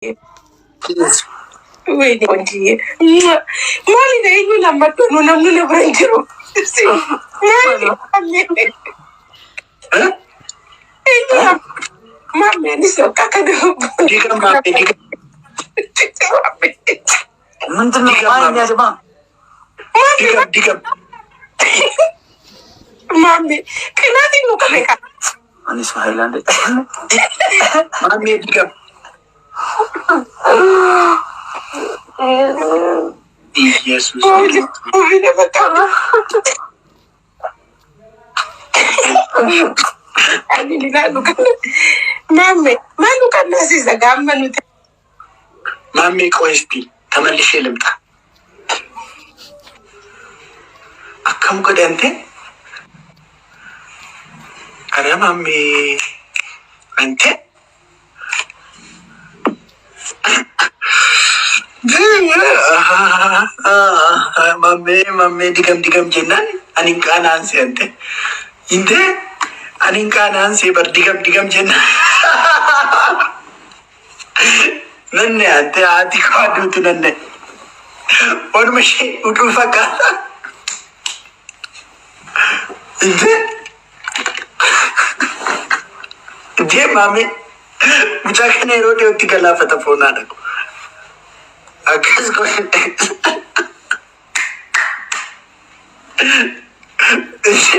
Please. Wait, Abdii. Mali na hiyo na matono na mnuna branjiro. Si. Mali. Mame ni so kaka do. Diga mame diga. Mantan main ya jema. Diga. Mame, kenapa lu kameka? Anis Highland. Mame diga. Yes. Mame, malu kan nasi zagam manu. Mame koesti, tamallishe limta. Akkam godante? Ara mame ante? Mame digam jennan anin kanan se ante. Inte anin kanan se bar digam jennan. Nanne ante aati kaadu tu nanne. On mashi udu fakata. Inte mame muchakane rode utti gala fata phone na ko. Akas ko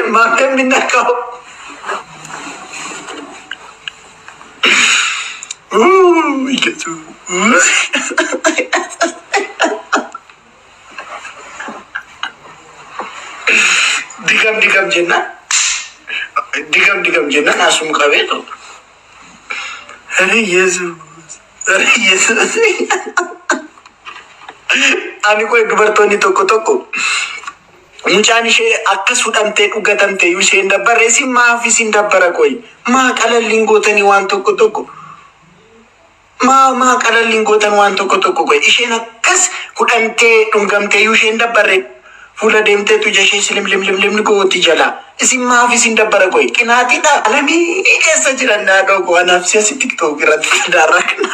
mame minna ko. Gitu. Digam jenna asum kawe to. Are Yesus. Ani ko dubartoonni tokko mucaan ishee akkas fudhamtee dhugatamte yoo isheen dabbarre si maafi sin dabbara koy maa qalalliin gootanii waan tokko maa qalalliin gootan waan tokko koy isheen akkas fudhamtee dhungamtee yoo isheen dabbarre fuula deemtee tuja ishee silimlimlimlimni gooti jala isin maafi sin dabbara koy qinaatiidha alamii keessa jiran naadoo ko anaaf siyaasi tiktook irratti darrakna.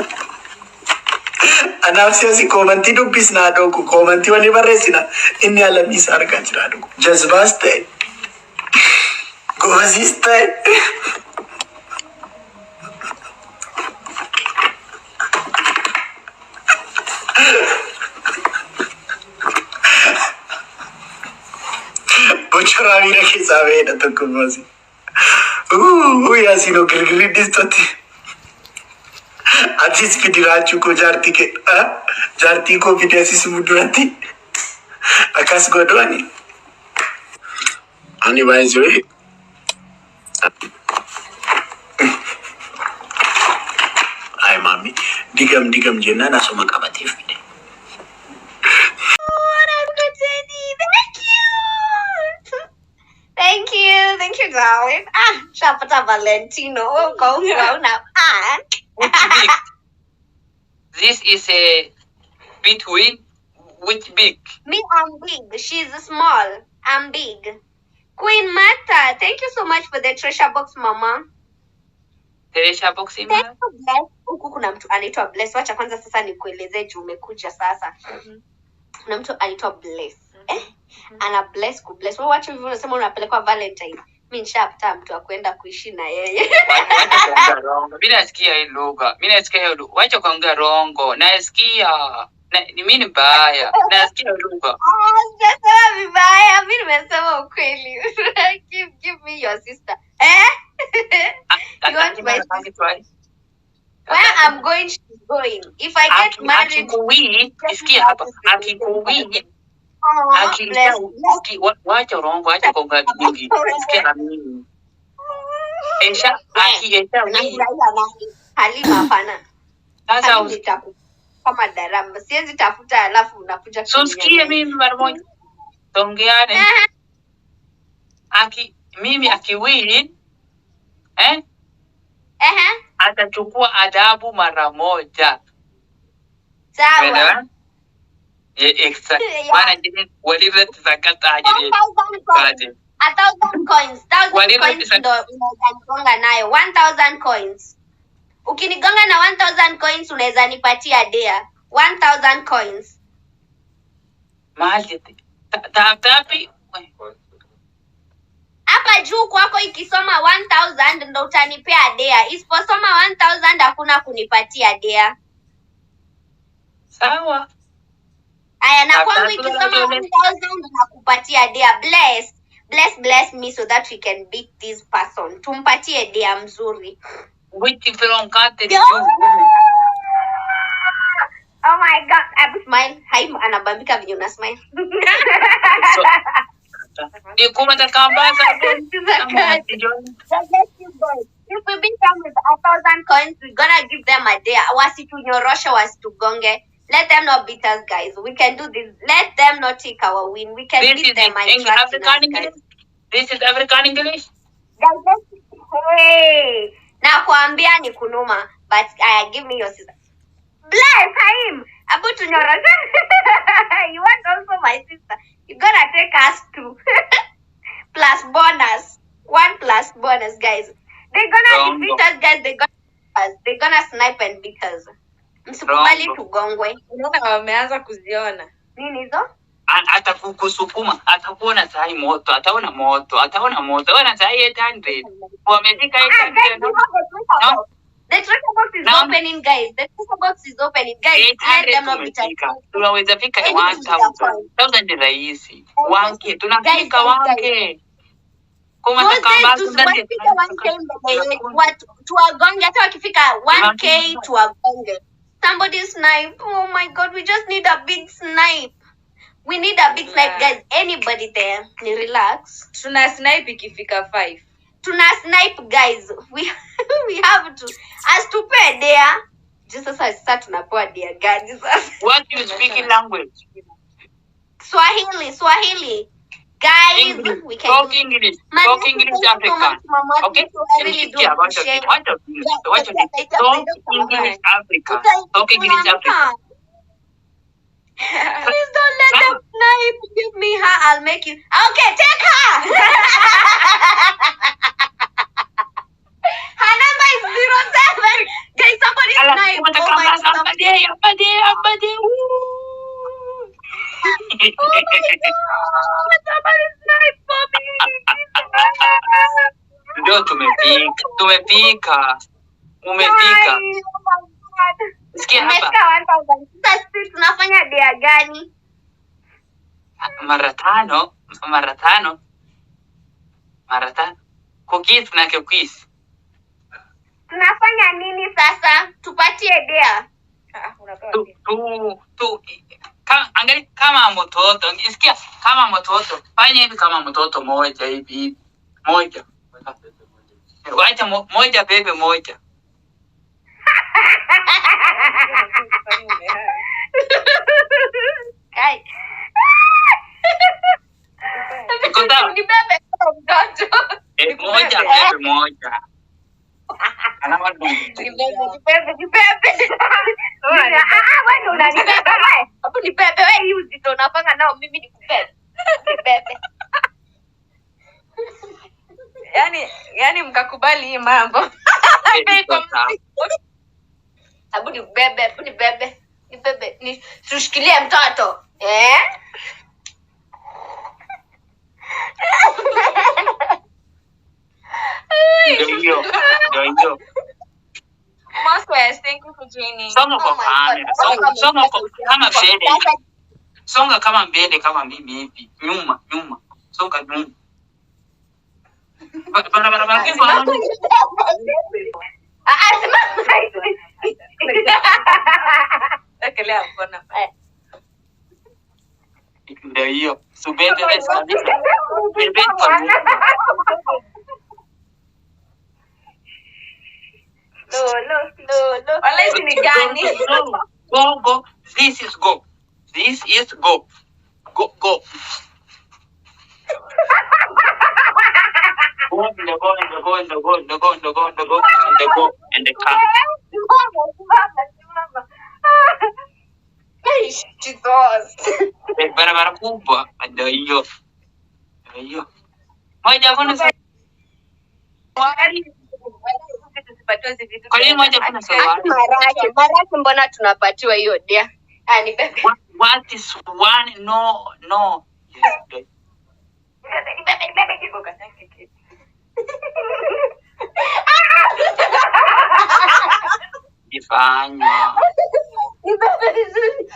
Anafsi asi komanti dubbis na doku komanti wani barresina inni alami sarga jira doku jazbaste goziste bochora mira che savena to così yasino girgiri distoti Ajis fidirachu ko jarti ko fidesi sumudurati akas godwani ani baizwe ay mami digam jenna na soma kabati fide Thank you, darling. Shapata Valentino, go grown up. This is a between which big? Me, I'm big. She's small. I'm big. Queen Martha, thank you so much for the treasure box, mama. Treasure box Thank you, Bless. Huku kuna mtu anaitwa Bless. Wacha kwanza sasa nikueleze juu umekuja sasa. Kuna mtu anaitwa Bless. Ana bless ku bless. Wewe wacha hivyo unasema unapelekwa Valentine. Mimi nishapata mtu wa kwenda kuishi na yeye. Mimi nasikia hii lugha. Mimi nasikia hiyo lugha. Wacha kuongea rongo. Nasikia ni mimi mbaya. Nasikia lugha. Sasa vibaya. Mimi nimesema ukweli. Give me your sister. You want my sister? Where I'm going, she's going. If I get married, Akikuwi, hapa. Akikuwi. Wacha rongo, wacha kuongea nyingi. Sikia na mimi. Esha Halima hapana. Sasa kama darama. Siwezi tafuta alafu unakuja so sikia mimi mara moja. Tongeane. Mimi akiwin atachukua adabu mara moja. Sawa. Extra. Maana jini walivyo zakata ajili. 1,000 coins. 1,000 coins ndo unagonga nayo. 1,000 coins. Ukinigonga na 1000 coins unaweza nipatia dea. 1000 coins. Mahali tapi. Hapa juu kwako ikisoma 1000 ndo utanipea dea. Isiposoma 1000 hakuna kunipatia dea. Sawa. Aya, na kwangu ikisoma 1000 nakupatia dea. Bless me so that we can beat this person. Tumpatie dea mzuri. Which film kate Yo! Oh my god, Abu smile. Hai anabambika venye una smile. Ni kumata kambaza. If we beat them with 1000 coins, we're gonna give them a day. Wasitunyorosha, wasitugonge. Let them not beat us, guys. We can do this. Let them not take our win. We can beat them. African English. This is African English. Guys, hey. Na kuambia ni kunuma, but give me your sister. Bless him. Abu tunyorosha. You want also my sister. You gotta take us too. Plus bonus. 1 plus bonus, guys. They're gonna defeat us, guys. They're gonna snipe and beat us. Msikubali tugongwe. Unaona wameanza kuziona. Nini hizo? Atakusukuma, atakuona sahi moto, ataona moto. Wana sahi 800. Wamefika 800. The treasure box is opening, guys. The treasure box is opening, guys. Let them not be touched. Tunaweza fika 1000. 1000 ni rahisi. Wanke, tunafika wanke. Tuwagonge hata wakifika 1k tuwagonge. Somebody snipe. Oh my god, we just need a big snipe. We need a big snipe, guys. Anybody there? Ni relax. Tuna snipe ikifika 5. Tuna snipe, guys. We have to. As to pay there. Jesus, I start tunapewa there, guys. What you speak in language? Swahili. Guys, English. we can Talk English. Talk English African. Okay? Watch English African. Talk English African. Talk English African. Please don't let them snipe. Give me her. I'll make you. Okay, take her. Her number is 07. Guys, somebody snipe. Oh my god. Abdii. Oh my god. Somebody snipe for me. Ndio tumepika. Umepika. Oh my god. Sikia hapa. Sasa tunafanya dea gani? Mara tano. Cookies na cookies. Tunafanya nini sasa? Tupatie dea. Angalia kama mtoto. Sikia kama mtoto. Fanya hivi kama mtoto moja hivi. Moja. Wacha moja bebe moja. Kai. Ni bebe mtoto. Moja bebe moja. Alama ndio. Ni bebe. Wewe unanibeba wewe. Hapo ni bebe wewe, hii uzito unapanga nao mimi nikubebe. Ni bebe. Yani mkakubali hii mambo. Abu ni bebe. Ni tushikilie mtoto. Ndio. Mosquez, thank you for joining. Songa kwa kamera. Songa kama mbele. Songa kama mbele kama mimi hivi. Nyuma. Songa nyuma. Bara kifa. Ekelea mkono. Ndio hiyo. Subebe wewe kabisa. Bebe kwa. No. Wala ni gani? Go. This is go. Go. Go and the car. Barabara kubwa ndio hiyo. Moja kuna tunapatiwa hizi vitu. Kwa nini moja kuna swali? Maraki mbona tunapatiwa hiyo dia? Ni bebe. What is one? No. Yes. Bebe kiko kataki. Ifanya. Ni bebe vizuri.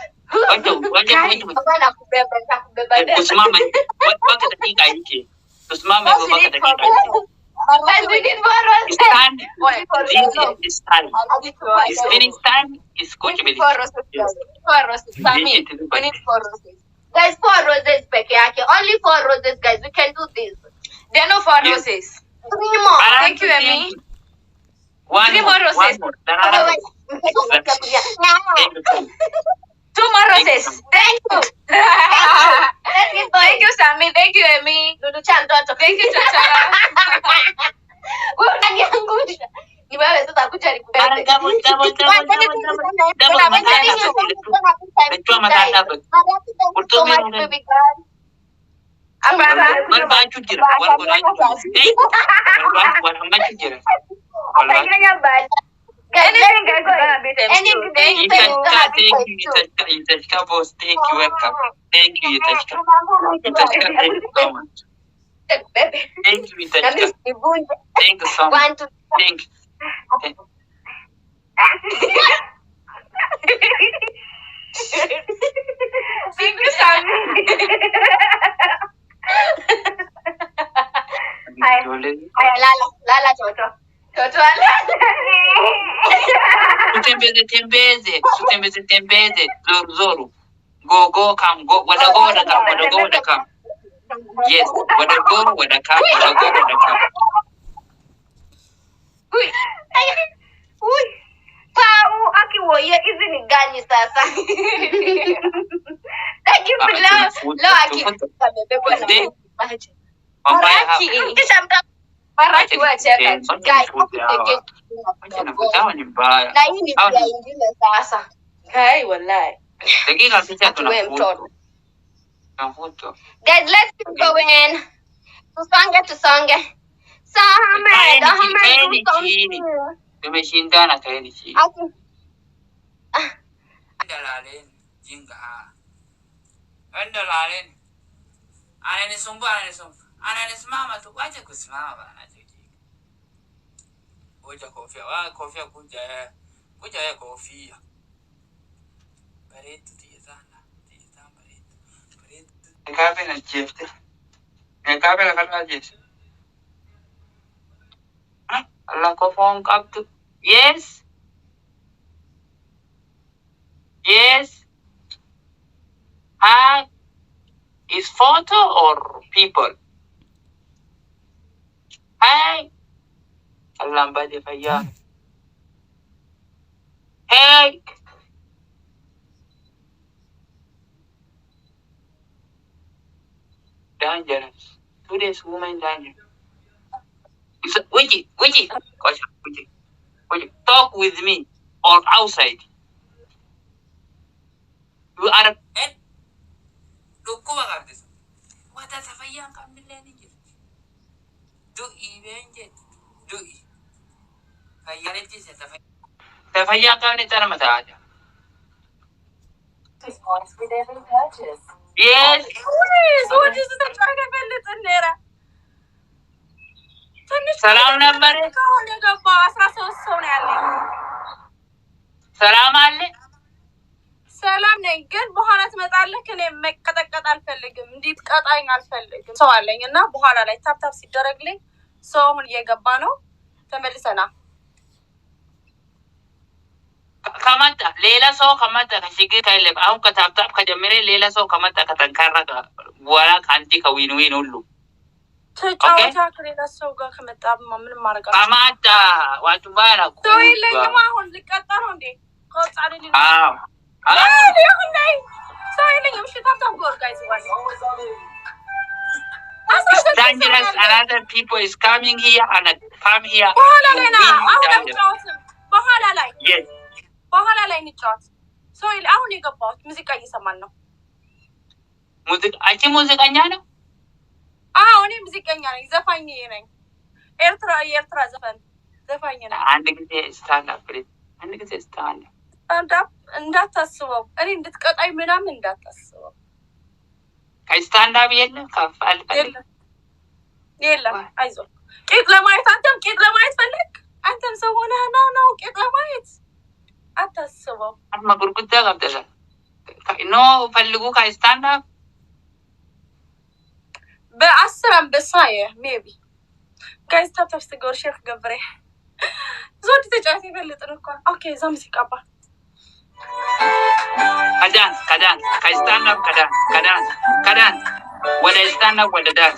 Wacha. Bana kubeba. Usimame. Wacha dakika hiki. Usimame kwa dakika hiki. Stand. Is spinning stand is going to be. 4 roses. Sami. We need 4 roses. Guys, 4 roses peke yake. Only 4 roses, guys. We can do this. There are no 4 roses. 3 more. Thank you, Emi. 3 more roses. 2 more roses. Thank you. Thank you, Sami. Thank you, Emi. Dudu Chantoto. Thank you, Chochara. Wewe unaniangusha. Ni wewe sasa kuja nikubebe. Thank you so much. Thank you. Thank you, Sami. Lala Toto. Tembeze. Zoru. Go, come. Wada come. Yes, wada come. Uy. Pau akiwoye hizi ni gani sasa? Thank you for love. Maraki wacheka. Guys, na hii ni pia ingine sasa. Hai wallahi. Dakika sisi tunafuta. Guys, let's keep going. Tusonge. Tumeshindana kaeni chini. Ndalalen jinga. Ndalalen. Ananisimama tu acha kusimama bana jiji. Ngoja kofia kuja kofia. Baretu tizana baretu. Nikape na jefte. Nikape na kata jefte. Allah ko phone up to. Yes. Hi. Is photo or people? Hi. Allah mbadi faya. Hey. Dangerous. Today's woman dangerous. Wiki. Talk with me or outside. You are a Dukuba this. What does a young millennium? Do even do it. Fayaritis at the Fayaka Mataja. Points with every purchase. Yes. What is the little Nera? Salam number. Salam alle. ሰላም ነኝ ግን በኋላ ትመጣለህ እኔ መቀጠቀጥ አልፈልግም እንዴት ቀጣኝ አልፈልግም ሰው አለኝና በኋላ ላይ ታፕታፕ ሲደረግልኝ ሰው አሁን እየገባ ነው ተመልሰና ከመጣ ሌላ ሰው ከመጣ ከሽግር ካይለ አሁን ከታፕታፕ ከጀመረ ሌላ ሰው ከመጣ ከተንካራ በኋላ ካንቲ ከዊን ሁሉ ተጫውታ ከሌላ ሰው ጋር ከመጣ ምንም ማረጋ ከመጣ ዋቱ ባላ ሰው የለኝም አሁን ልቀጣ ነው እንዴ ቆጻለኝ አዎ dangerous another people is coming here and come here yes በኋላ ላይ ንጫወት ሰው አሁን የገባሁት ሙዚቃ እየሰማን ነው ሙዚቀኛ ነው እኔ ሙዚቀኛ ነኝ ዘፋኝ ነኝ ኤርትራ ዘፈን ዘፋኝና አንድ ጊዜ ስታንድ አፕ አንድ ጊዜ ስታንድ አፕ እንዳታስበው እኔ እንድትቀጣይ ምናምን እንዳታስበው ከስታንድ አፕ የለም ከፋል የለም አይዞህ ቂጥ ለማየት አንተም ቂጥ ለማየት ፈለግ አንተም ሰው ሆነህ ነው ቂጥ ለማየት አታስበው አማ ጉርጉዳ ገብተሻል ኖ ፈልጉ ከስታንድ አፕ በ10 አንበሳዬ ሜቢ ጋይስ ታፕታፕ ስትገور ሼክ ገብሬ ዞድ ተጫዋች ይፈልጥ ነው እኮ ኦኬ ዛም ሲቀባ ከዳን ከስታንድ አፕ ከዳን ወደ ስታንድ አፕ ወደ ዳን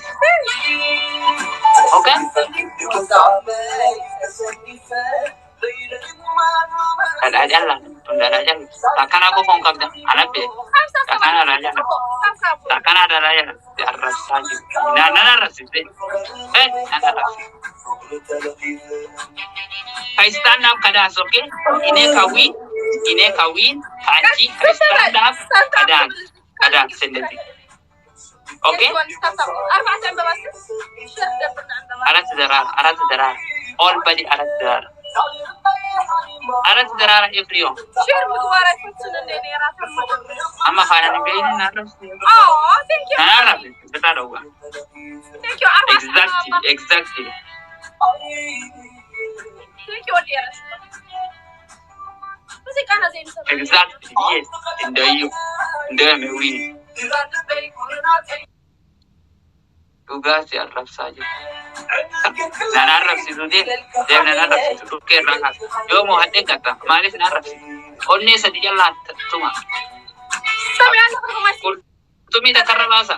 ኦኬ ከዳጃላ እንደራጃል ታካና ኮፎን ካብዳ አናበ ታካና ራጃላ ታካና ራጃላ ያረሳጂ ናና ረስቤ ናና ከስታንድ አፕ ከዳን ኦኬ ኢኔ ካዊን ታጂ ከስታንድ አፕ ከዳን ስለዚህ ኦኬ አራት ደራ all body አራት ደራ ኤቭሪዮ ሼር ምግባራት ፍጹም እንደኔ ራታ አማ ፋራን በይና ናረስ thank you ናራ በታደው thank you exactly thank you dear ሙዚቃ ነው ዘይን ሰው exactly yes እንደሜዊ ዱጋስ ያረፍሳጅ ናናረፍሲ ዱዴ ናናረፍሲ ዱኬ ራካስ ዮሞ ሀደ ከታ ማለት ናረፍሲ ኦኔ ሰዲያላ ተቱማ ሰሚያለ ከማሽ ቱሚ ተከረባሳ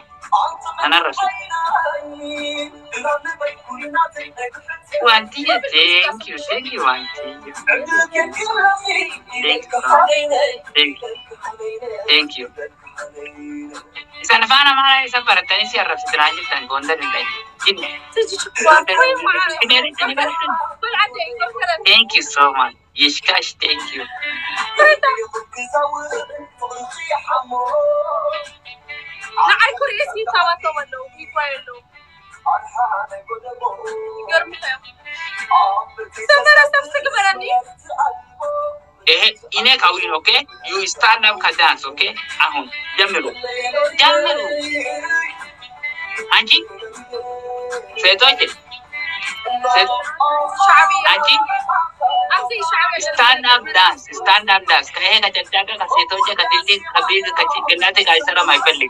ናናረፍሲ ዋንቲ thank you ዋንቲ thank you Sanfana mala esa para tener si arraf traje tan gonda de jinne thank you so much yishkash thank you na ay kurisi tawato walo bikwelo yormta samara samsik barani ine kawin okay you stand up ka dance okay ahun jamilu anji setoje shabi anji asi shabi stand up dance kahe ka jaga ka setoje ka dilli ka big ka chignate ka isara mai pelli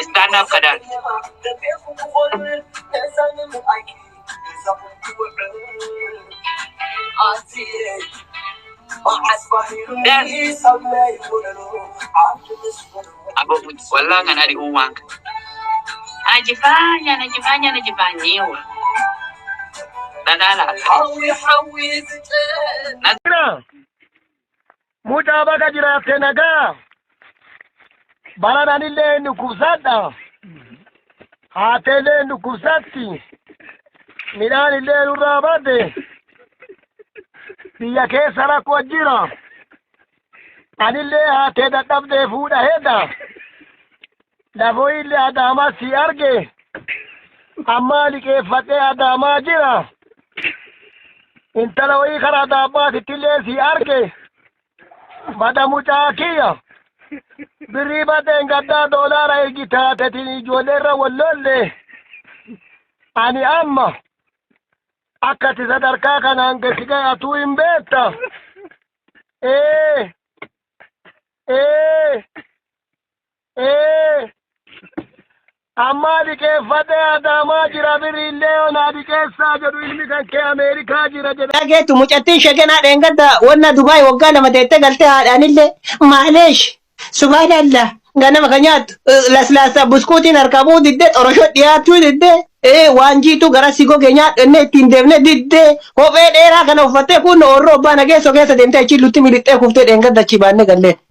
stand up ka dance Abo wala kana di uwang. Anajifanyiwa. Dadala. Muda baka jira tenaga. Barana nile nukusada. Hatele nukusati. Milani le urabade. Siya kesara kwa jira. Anile hate dadabde fuda heda. Lavoile adama si arge. Amali ke fate adama jira. Intalawai khara adama titile si arge. Bada muchakiya. Biriba dengada dolara egita tetini jolera wallole. Ani amma. Akkati sadarkaa kanaan gasigaa atuu hin beekta. Amma dhiqeeffatee adaamaa jira biriillee onaa dhiqeessaa jedhu ilmi kan kee Ameerikaa jira jedha. Dhageetu mucattiin shaganaa dheengadda wanna Dubaay waggaa lama teettee galtee haadhaanillee maaleesh subhaanallah ganama ka nyaattu laslaasa buskuutiin harkabuu diddee xoroshoo dhiyaachuu diddee waan jiitu gara sigoo keenyaa dhennee ittiin deemnee diddee kophee dheeraa kana uffattee kun orroo abbaa nageessoo keessa deemtee achi lutti milixxee kuftee dheengadda achi baannee gallee.